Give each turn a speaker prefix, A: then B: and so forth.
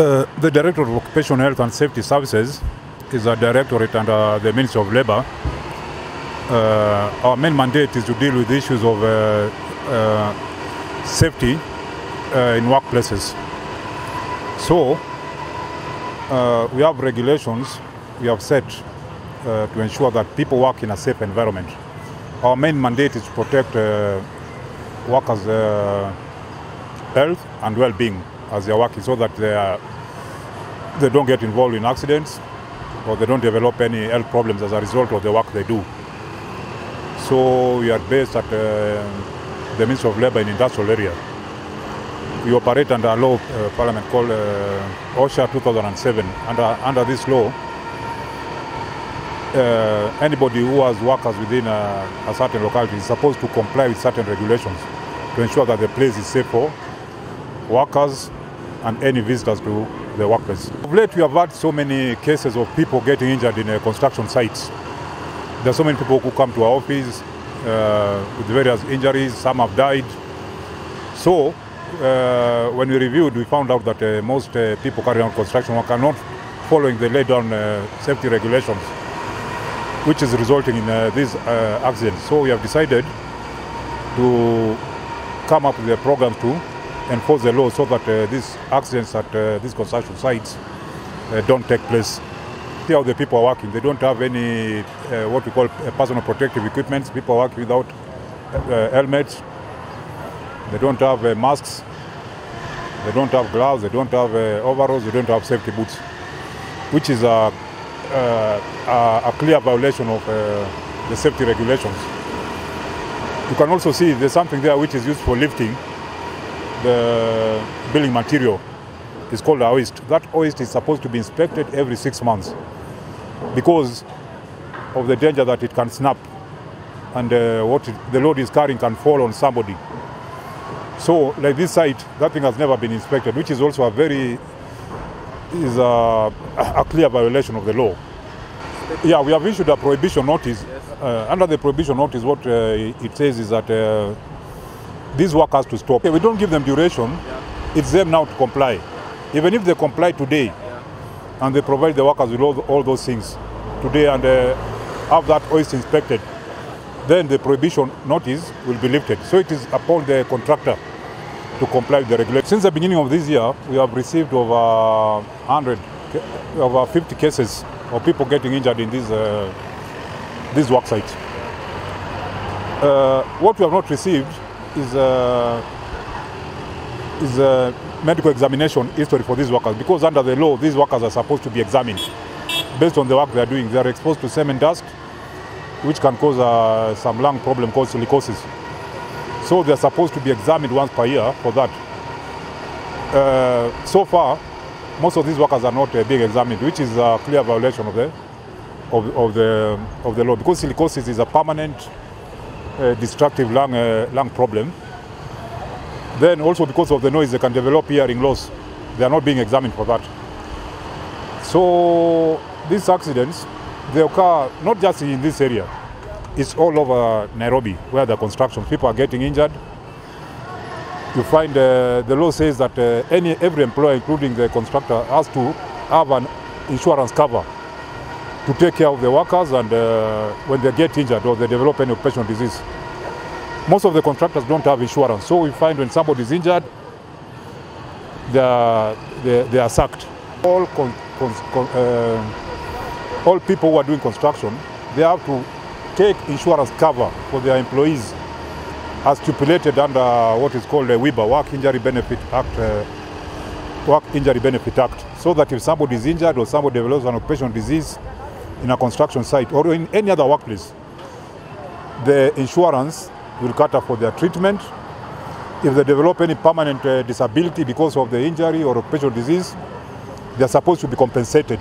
A: The Directorate of Occupational Health and Safety Services is a directorate under the Ministry of Labour. Our main mandate is to deal with issues of safety in workplaces. So, we have regulations we have set to ensure that people work in a safe environment. Our main mandate is to protect workers' health and well-being as they are working, so that they don't get involved in accidents or they don't develop any health problems as a result of the work they do. So we are based at the Ministry of Labour in industrial area. We operate under a law of Parliament called OSHA 2007. Under this law, anybody who has workers within a certain locality is supposed to comply with certain regulations to ensure that the place is safe for workers and any visitors to the workplace. Of late, we have had so many cases of people getting injured in construction sites. There are so many people who come to our office with various injuries. Some have died. So, when we reviewed, we found out that most people carrying out construction work are not following the laid down safety regulations, which is resulting in these accidents. So we have decided to come up with a program to enforce the law so that these accidents at these construction sites don't take place. See how the people are working. They don't have any what we call personal protective equipment. People are working without helmets. They don't have masks. They don't have gloves. They don't have overalls. They don't have safety boots, which is a clear violation of the safety regulations. You can also see there's something there which is used for lifting the building material. It's called a hoist. That hoist is supposed to be inspected every 6 months because of the danger that it can snap and the load is carrying can fall on somebody. So, like this site, that thing has never been inspected, which is also a clear violation of the law. Yeah, we have issued a prohibition notice. Yes. Under the prohibition notice, what it says is that these work has to stop. We don't give them duration. Yeah. It's them now to comply. Even if they comply today, and they provide the workers with all those things today and have that hoist inspected, then the prohibition notice will be lifted. So it is upon the contractor to comply with the regulations. Since the beginning of this year, we have received over 50 cases of people getting injured in these work sites. What we have not received is medical examination history for these workers, because under the law, these workers are supposed to be examined based on the work they are doing. They are exposed to cement dust, which can cause some lung problem called silicosis. So they are supposed to be examined once per year for that. So far, most of these workers are not being examined, which is a clear violation of the law, because silicosis is a permanent destructive lung problem. Then also because of the noise, they can develop hearing loss. They are not being examined for that. So these accidents, they occur not just in this area. It's all over Nairobi where the construction people are getting injured. You find the law says that every employer, including the constructor, has to have an insurance cover to take care of the workers and when they get injured or they develop any occupational disease. Most of the contractors don't have insurance, so we find when somebody is injured, they are sacked. All people who are doing construction, they have to take insurance cover for their employees as stipulated under what is called the WIBA, Work Injury Benefit Act, so that if somebody is injured or somebody develops an occupational disease in a construction site or in any other workplace, the insurance will cater for their treatment. If they develop any permanent disability because of the injury or occupational disease, they are supposed to be compensated.